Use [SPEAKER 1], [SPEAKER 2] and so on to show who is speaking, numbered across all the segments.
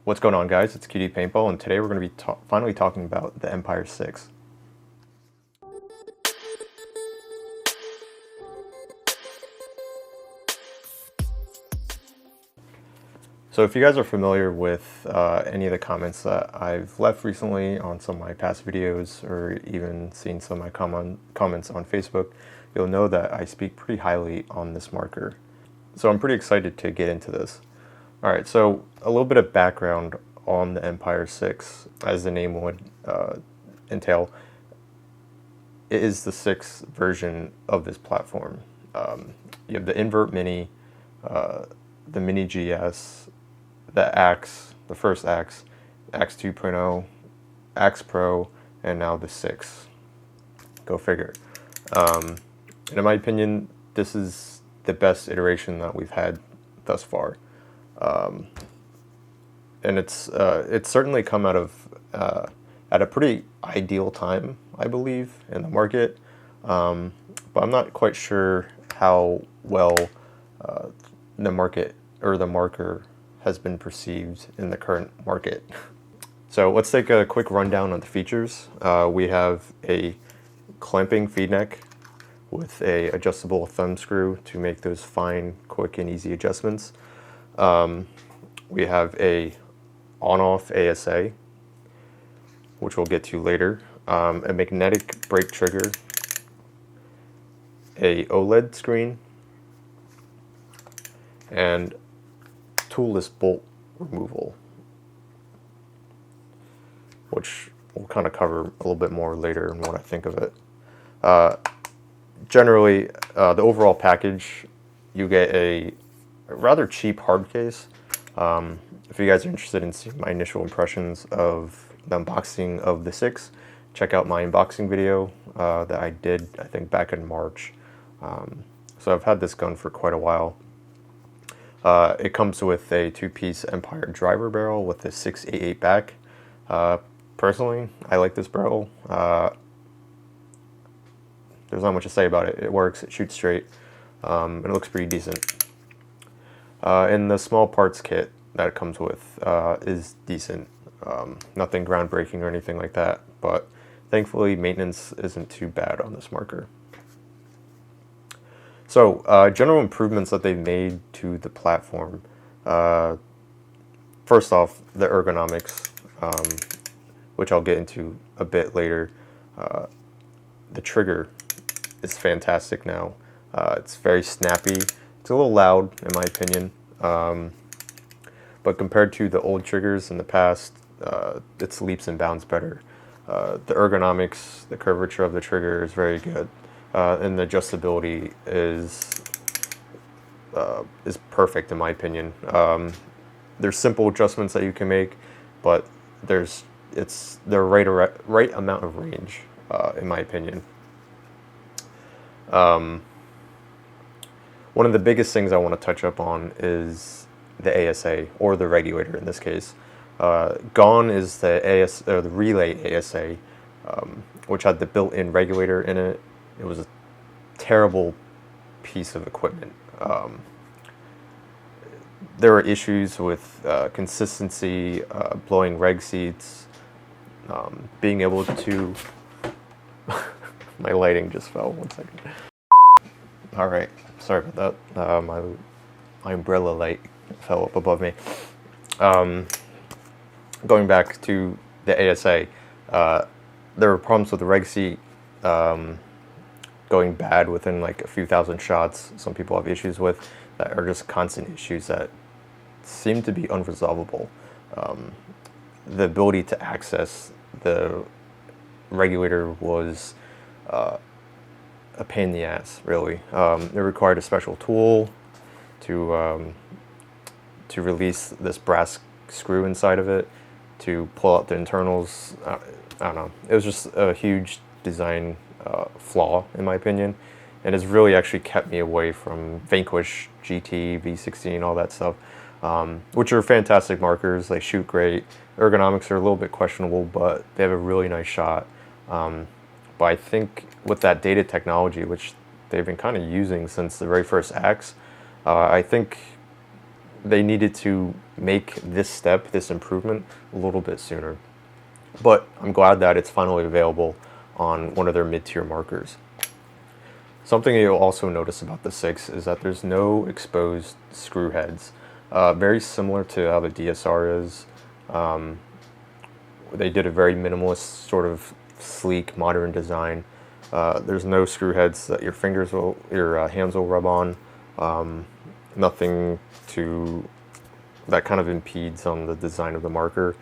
[SPEAKER 1] What's going on, guys? It's QD Paintball, and today we're going to be finally talking about the Empire Syx. So if you guys are familiar with any of the comments that I've left recently on some of my past videos, or even seen some of my comments on Facebook, you'll know that I speak pretty highly on this marker. So I'm pretty excited to get into this. Alright, so a little bit of background on the Empire Syx, as the name would entail. It is the sixth version of this platform. You have the Invert Mini, the Mini GS, the Axe, the first Axe, Axe 2.0, Axe Pro, and now the Syx. Go figure. And in my opinion, this is the best iteration that we've had thus far. And it's certainly come out of at a pretty ideal time, I believe, in the market. But I'm not quite sure how well the market or the marker has been perceived in the current market. So let's take a quick rundown on the features. We have a clamping feed neck with a adjustable thumb screw to make those fine, quick, and easy adjustments. We have a on-off ASA, which we'll get to later, a magnetic brake trigger, a OLED screen, and toolless bolt removal, which we'll kind of cover a little bit more later and what I think of it. Generally, the overall package, you get a rather cheap hard case. If you guys are interested in seeing my initial impressions of the unboxing of the Syx, check out my unboxing video that I did, I think, back in March. So I've had this gun for quite a while. It comes with a two-piece Empire driver barrel with a 688 back. Personally, I like this barrel. There's not much to say about it. It works, it shoots straight, and it looks pretty decent. And the small parts kit that it comes with is decent. Nothing groundbreaking or anything like that, but thankfully maintenance isn't too bad on this marker. So, general improvements that they've made to the platform. First off, the ergonomics, which I'll get into a bit later. The trigger is fantastic now. It's very snappy. It's a little loud, in my opinion. But compared to the old triggers in the past, it's leaps and bounds better. The ergonomics, the curvature of the trigger is very good. And the adjustability is perfect in my opinion. There's simple adjustments that you can make, but it's the right amount of range, in my opinion. One of the biggest things I want to touch up on is the ASA, or the regulator in this case. Gone is the relay ASA, which had the built-in regulator in it. It was a terrible piece of equipment. There were issues with consistency, blowing reg seats, being able to... My lighting just fell, 1 second. Alright, sorry about that. My umbrella light fell up above me. Going back to the ASA, there were problems with the reg seat going bad within like a few thousand shots. Some people have issues with that are just constant issues that seem to be unresolvable. The ability to access the regulator was a pain in the ass, really. It required a special tool to release this brass screw inside of it, to pull out the internals. I don't know. It was just a huge design flaw, in my opinion, and has really actually kept me away from Vanquish, GT, V16, all that stuff, which are fantastic markers. They shoot great. Ergonomics are a little bit questionable, but they have a really nice shot. But I think with that data technology, which they've been kind of using since the very first Axe, I think they needed to make this step, this improvement, a little bit sooner. But I'm glad that it's finally available on one of their mid-tier markers. Something you'll also notice about the Syx is that there's no exposed screw heads. Very similar to how the DSR is. They did a very minimalist, sort of sleek, modern design. There's no screw heads that your hands will rub on. Nothing that kind of impedes on the design of the marker.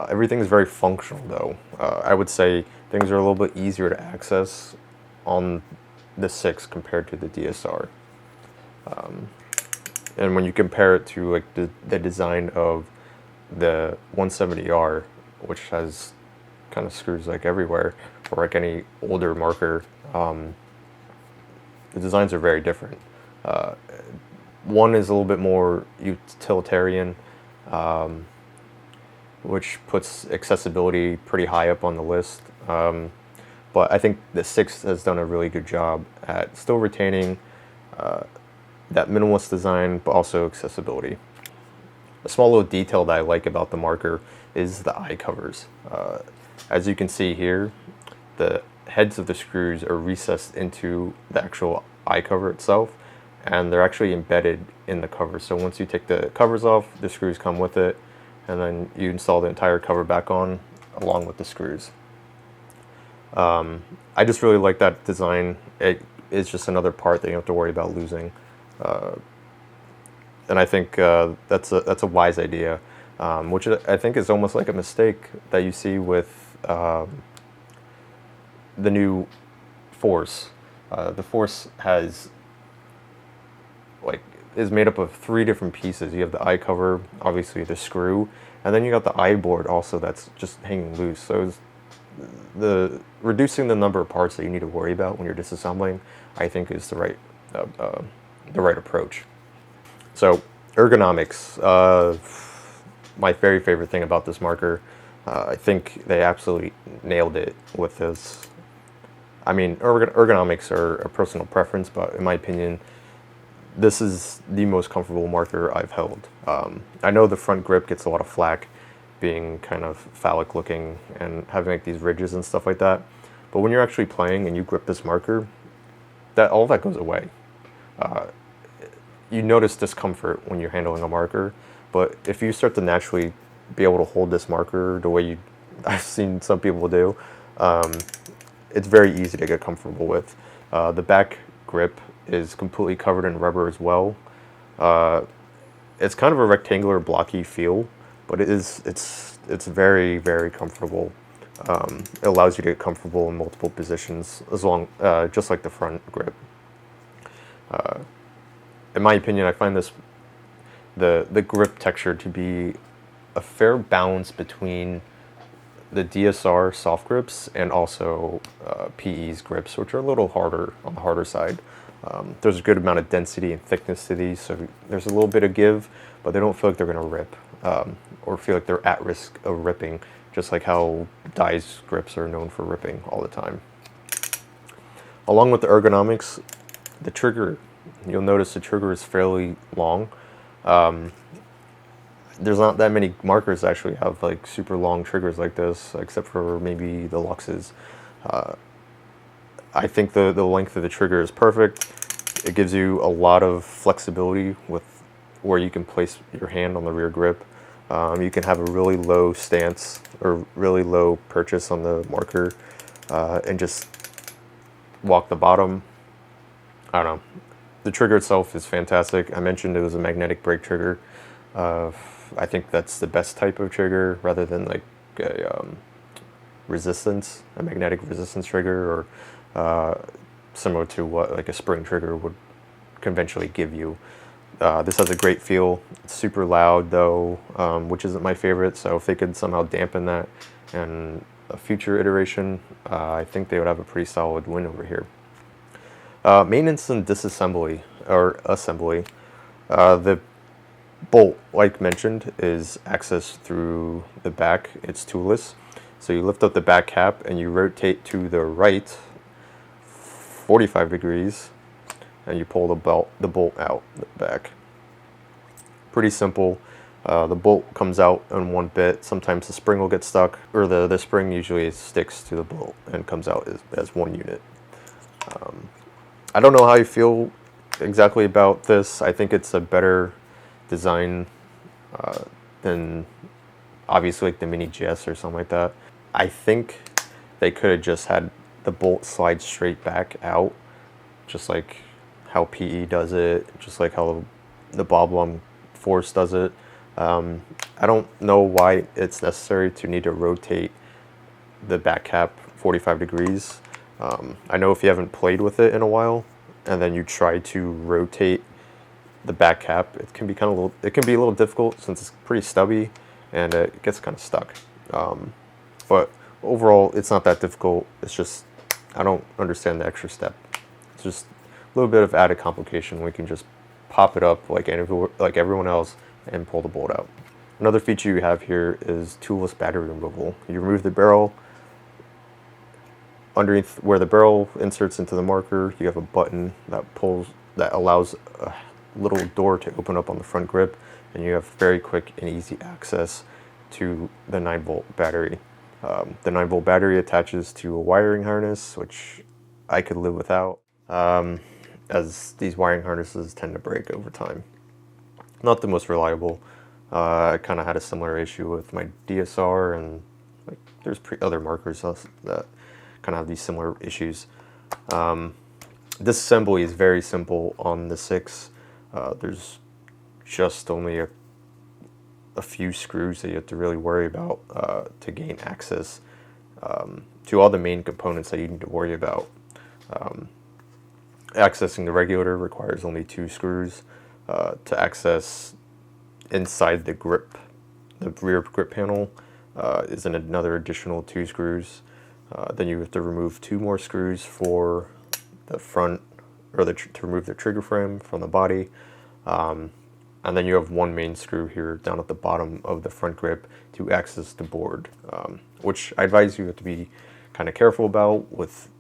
[SPEAKER 1] Everything is very functional, though. I would say things are a little bit easier to access on the Syx compared to the DSR. And when you compare it to like the design of the 170R, which has kind of screws like everywhere, or like any older marker, the designs are very different. One is a little bit more utilitarian, which puts accessibility pretty high up on the list. But I think the Syx has done a really good job at still retaining that minimalist design, but also accessibility. A small little detail that I like about the marker is the eye covers. As you can see here, the heads of the screws are recessed into the actual eye cover itself, and they're actually embedded in the cover. So once you take the covers off, the screws come with it, and then you install the entire cover back on along with the screws. I just really like that design. It is just another part that you don't have to worry about losing. And I think that's a wise idea, which I think is almost like a mistake that you see with the new Force. The Force is made up of 3 different pieces. You have the eye cover, obviously the screw, and then you got the eye board also that's just hanging loose. So reducing the number of parts that you need to worry about when you're disassembling, I think, is the right approach. So ergonomics, my very favorite thing about this marker. I think they absolutely nailed it with this. I mean, ergonomics are a personal preference, but in my opinion, this is the most comfortable marker I've held. I know the front grip gets a lot of flack, being kind of phallic looking and having like these ridges and stuff like that. But when you're actually playing and you grip this marker, all that goes away. You notice discomfort when you're handling a marker, but if you start to naturally be able to hold this marker the way I've seen some people do, it's very easy to get comfortable with. The back grip is completely covered in rubber as well. It's kind of a rectangular, blocky feel, but it's very, very comfortable. It allows you to get comfortable in multiple positions, just like the front grip. In my opinion, I find the grip texture to be a fair balance between the DSR soft grips and also PE's grips, which are a little harder, on the harder side. There's a good amount of density and thickness to these, so there's a little bit of give, but they don't feel like they're going to rip, or feel like they're at risk of ripping, just like how Dye's grips are known for ripping all the time. Along with the ergonomics, the trigger, you'll notice the trigger is fairly long. There's not that many markers that actually have like super long triggers like this, except for maybe the Luxes. I think the length of the trigger is perfect. It gives you a lot of flexibility with where you can place your hand on the rear grip. You can have a really low stance or really low purchase on the marker, and just walk the bottom. I don't know. The trigger itself is fantastic. I mentioned it was a magnetic brake trigger. I think that's the best type of trigger, rather than like a magnetic resistance trigger, or similar to what like a spring trigger would conventionally give you. This has a great feel. It's super loud though, which isn't my favorite, so if they could somehow dampen that in a future iteration, I think they would have a pretty solid win over here. Maintenance and disassembly, or assembly. The bolt, like mentioned, is accessed through the back. It's toolless. So you lift up the back cap and you rotate to the right 45 degrees, and you pull the bolt out the back. pretty simple. The bolt comes out in one bit. Sometimes the spring will get stuck, or the spring usually sticks to the bolt and comes out as one unit. I don't know how you feel exactly about this. I think it's a better design than obviously like the Mini GS or something like that. I think they could have just had the bolt slide straight back out, just like how PE does it, just like how the Bob-Omb Force does it. I don't know why it's necessary to need to rotate the back cap 45 degrees. I know if you haven't played with it in a while, and then you try to rotate the back cap, it can be a little difficult since it's pretty stubby and it gets kind of stuck. But overall, it's not that difficult. It's just I don't understand the extra step. It's just a little bit of added complication. We can just pop it up like everyone else and pull the bolt out. Another feature you have here is toolless battery removal. You remove the barrel. Underneath where the barrel inserts into the marker, you have a button that allows a little door to open up on the front grip, and you have very quick and easy access to the 9-volt battery. The 9-volt battery attaches to a wiring harness, which I could live without, as these wiring harnesses tend to break over time. Not the most reliable. I kind of had a similar issue with my DSR, and like there's other markers that kind of have these similar issues. Disassembly is very simple on the Syx. There's just only a few screws that you have to really worry about to gain access to all the main components that you need to worry about. Accessing the regulator requires only 2 screws. To access inside the grip, the rear grip panel, is another additional 2 screws. Then you have to remove 2 more screws for the front, or to remove the trigger frame from the body. And then you have 1 main screw here down at the bottom of the front grip to access the board, which I advise you to be kind of careful about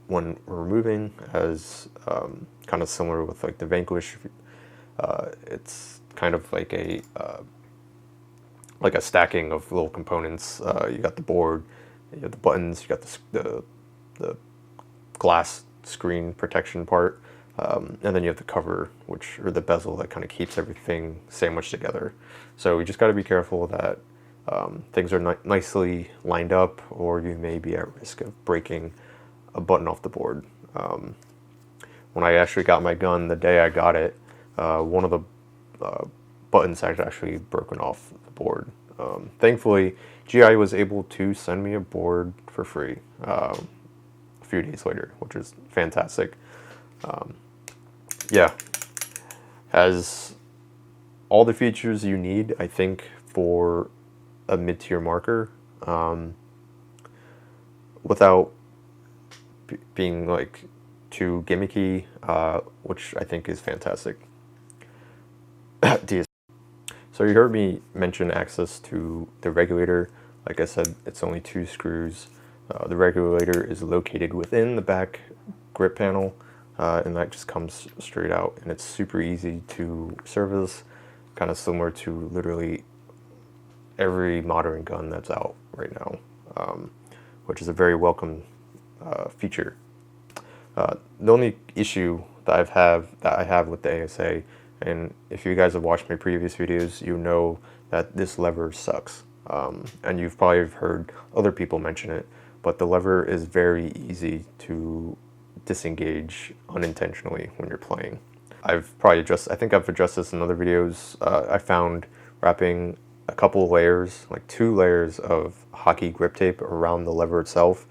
[SPEAKER 1] when removing, as kind of similar with like the Vanquish. It's kind of like a stacking of little components. You got the board, you have the buttons, you got the glass screen protection part, and then you have the cover, or the bezel that kind of keeps everything sandwiched together. So you just got to be careful that things are nicely lined up, or you may be at risk of breaking a button off the board. When I actually got my gun, the day I got it, one of the buttons had actually broken off the board. Thankfully, GI was able to send me a board for free a few days later, which is fantastic. Yeah, has all the features you need, I think, for a mid-tier marker, without being like too gimmicky, which I think is fantastic. So you heard me mention access to the regulator. Like I said, it's only 2 screws. The regulator is located within the back grip panel, and that just comes straight out, and it's super easy to service, kind of similar to literally every modern gun that's out right now, which is a very welcome feature. The only issue that I have with the ASA, and if you guys have watched my previous videos, you know that this lever sucks. And you've probably heard other people mention it, but the lever is very easy to disengage unintentionally when you're playing. I think I've addressed this in other videos. I found wrapping a couple of layers, like 2 layers of hockey grip tape around the lever itself,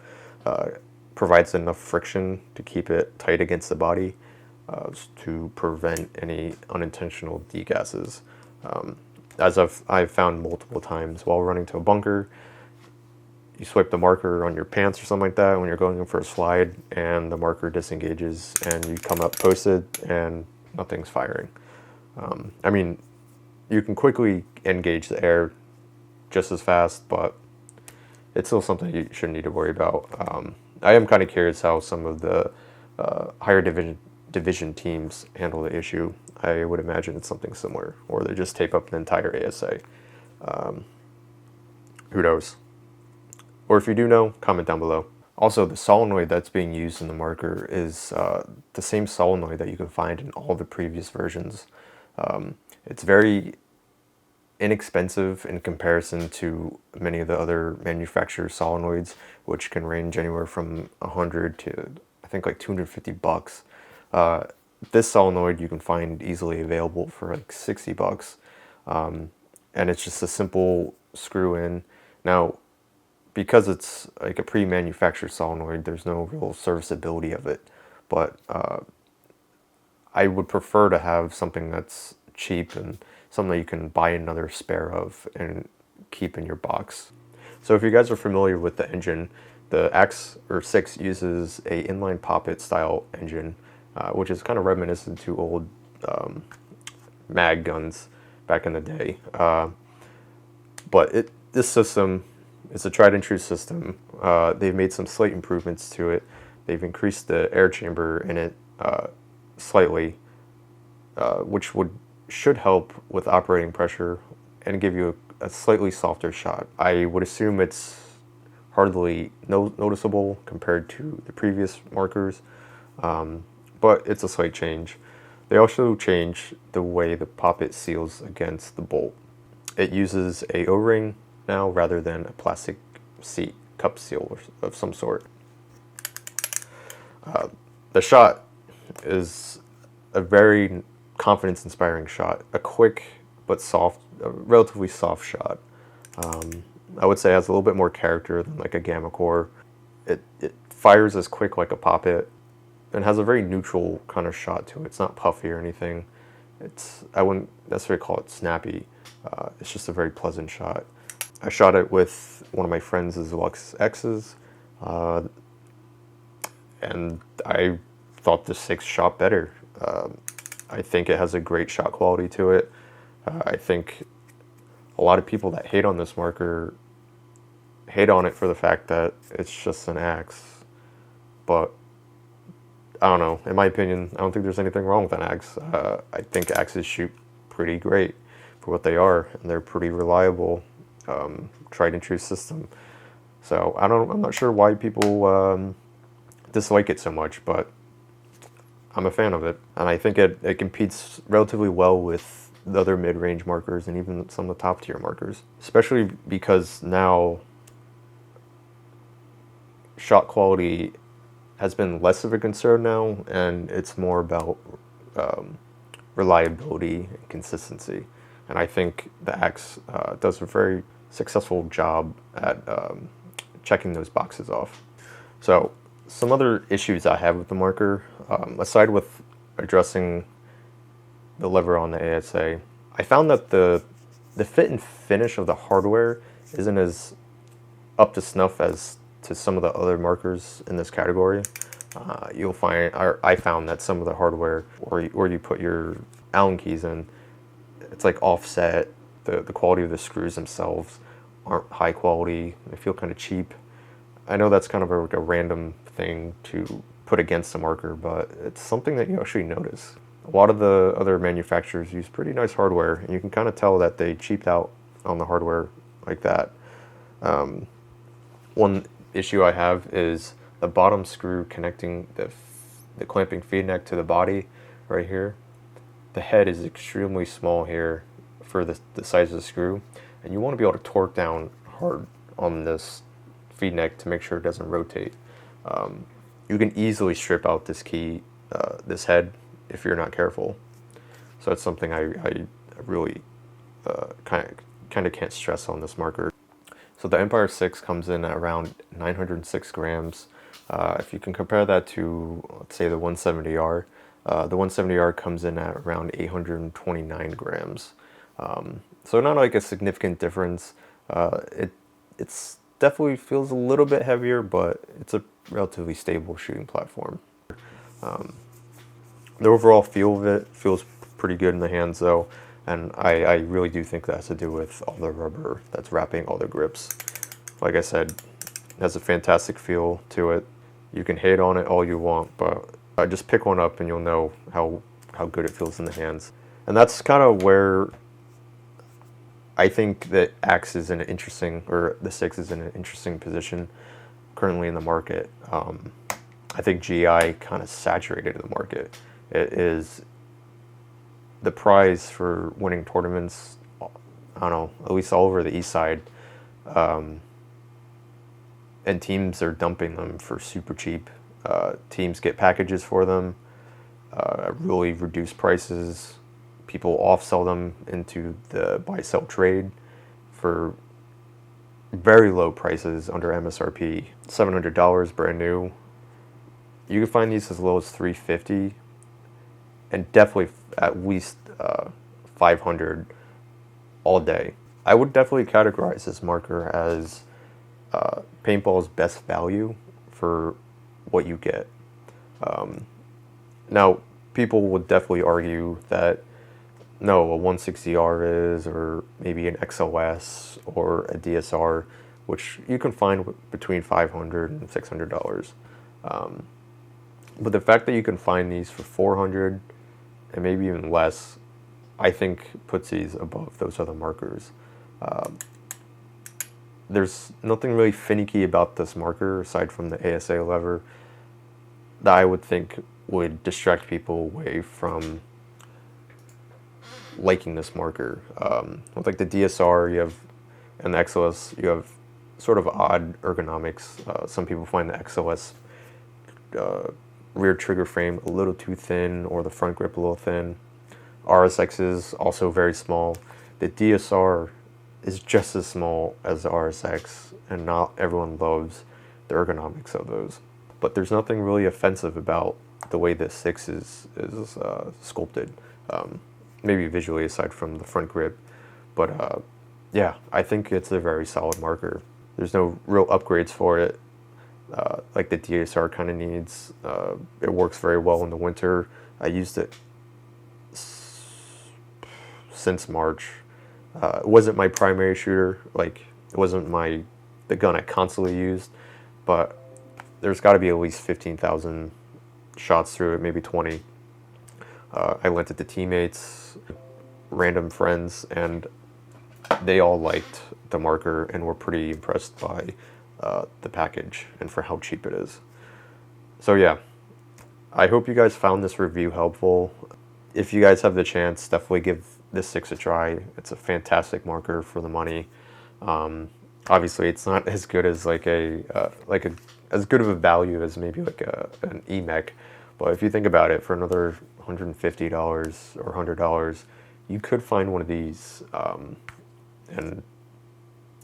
[SPEAKER 1] provides enough friction to keep it tight against the body, to prevent any unintentional degasses. As I've found multiple times while running to a bunker, you swipe the marker on your pants or something like that when you're going in for a slide, and the marker disengages, and you come up posted, and nothing's firing. I mean, you can quickly engage the air just as fast, but it's still something you shouldn't need to worry about. I am kind of curious how some of the higher division teams handle the issue. I would imagine it's something similar, or they just tape up an entire ASA. Who knows? Or if you do know, comment down below. Also, the solenoid that's being used in the marker is the same solenoid that you can find in all the previous versions. It's very inexpensive in comparison to many of the other manufacturers' solenoids, which can range anywhere from 100 to I think like 250 bucks. This solenoid you can find easily available for like 60 bucks. And it's just a simple screw in. Now, because it's like a pre-manufactured solenoid, there's no real serviceability of it. But I would prefer to have something that's cheap and something that you can buy another spare of and keep in your box. So if you guys are familiar with the engine, the Syx uses a inline poppet style engine, which is kind of reminiscent to old mag guns back in the day. But this system is a tried and true system. They've made some slight improvements to it. They've increased the air chamber in it slightly, which should help with operating pressure and give you a slightly softer shot. I would assume it's hardly noticeable compared to the previous markers, but it's a slight change. They also changed the way the poppet seals against the bolt. It uses a O-ring now rather than a plastic cup seal of some sort. The shot is a very confidence-inspiring shot, a quick but soft, a relatively soft shot. I would say it has a little bit more character than like a Gamma Core. It fires as quick like a poppet and has a very neutral kind of shot to it. It's not puffy or anything. I wouldn't necessarily call it snappy. It's just a very pleasant shot. I shot it with one of my friends' Lux X's, and I thought the Syx shot better. I think it has a great shot quality to it. I think a lot of people that hate on this marker hate on it for the fact that it's just an axe. But I don't know. In my opinion, I don't think there's anything wrong with an axe. I think axes shoot pretty great for what they are, and they're pretty reliable, tried and true system. So I'm not sure why people dislike it so much, but I'm a fan of it, and I think it competes relatively well with the other mid-range markers and even some of the top-tier markers, especially because now shot quality has been less of a concern now, and it's more about reliability and consistency. And I think the axe does a very successful job at checking those boxes off. So some other issues I have with the marker, aside with addressing the lever on the ASA, I found that the fit and finish of the hardware isn't as up to snuff as to some of the other markers in this category. You'll find, or I found that some of the hardware where you put your Allen keys in, it's like offset. The quality of the screws themselves aren't high quality. They feel kind of cheap. I know that's kind of a random thing to put against the marker, but it's something that you actually notice. A lot of the other manufacturers use pretty nice hardware, and you can kind of tell that they cheaped out on the hardware like that. One issue I have is the bottom screw connecting the clamping feed neck to the body right here. The head is extremely small here for the size of the screw, and you want to be able to torque down hard on this feed neck to make sure it doesn't rotate. You can easily strip out this key, this head, if you're not careful. So it's something I really kind of can't stress on this marker. So the Empire Syx comes in at around 906 grams. If you can compare that to, let's say, the 170R, the 170R comes in at around 829 grams. So not like a significant difference. It's definitely feels a little bit heavier, but it's a relatively stable shooting platform. The overall feel of it feels pretty good in the hands though, and I really do think that has to do with all the rubber that's wrapping all the grips. Like I said, it has a fantastic feel to it. You can hate on it all you want, but just pick one up and you'll know how good it feels in the hands. And that's kind of where I think that Axe is in an interesting, or the Syx is in an interesting position currently in the market. I think GI kind of saturated the market. It is the prize for winning tournaments, I don't know, at least all over the east side. And teams are dumping them for super cheap. Teams get packages for them, really reduced prices. People off-sell them into the buy-sell trade for very low prices under MSRP. $700 brand new. You can find these as low as $350, and definitely at least $500 all day. I would definitely categorize this marker as Paintball's best value for what you get. Now, people would definitely argue that no, a 160R is, or maybe an XOS or a DSR, which you can find between $500 and $600. But the fact that you can find these for $400 and maybe even less, I think puts these above those other markers. There's nothing really finicky about this marker aside from the ASA lever that I would think would distract people away from liking this marker. With like the DSR, you have, and the XOS, you have sort of odd ergonomics. Some people find the XOS rear trigger frame a little too thin, or the front grip a little thin. RSX is also very small. The DSR is just as small as the RSX, and not everyone loves the ergonomics of those. But there's nothing really offensive about the way the Syx is sculpted. Maybe visually aside from the front grip, but yeah, I think it's a very solid marker. There's no real upgrades for it, like the DSR kind of needs. It works very well in the winter. I used it since March. It wasn't my primary shooter, like it wasn't the gun I constantly used, but there's got to be at least 15,000 shots through it, maybe 20. I lent it to teammates, random friends, and they all liked the marker and were pretty impressed by the package and for how cheap it is. So yeah, I hope you guys found this review helpful. If you guys have the chance, definitely give this Syx a try. It's a fantastic marker for the money. Obviously, it's not as good as as good of a value as maybe like an EMEC, but if you think about it, for another $150 or $100, you could find one of these, and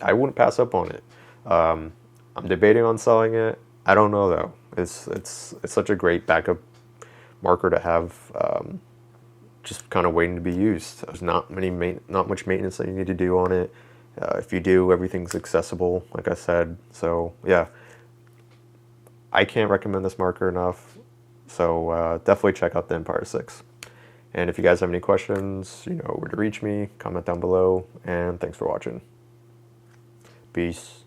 [SPEAKER 1] I wouldn't pass up on it. I'm debating on selling it. I don't know though. It's such a great backup marker to have, just kind of waiting to be used. There's not much maintenance that you need to do on it. If you do, everything's accessible, like I said. So yeah, I can't recommend this marker enough. So definitely check out the Empire Syx. And if you guys have any questions, you know where to reach me. Comment down below, and thanks for watching. Peace.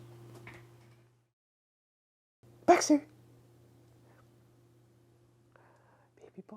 [SPEAKER 1] Baxter. Baby boy.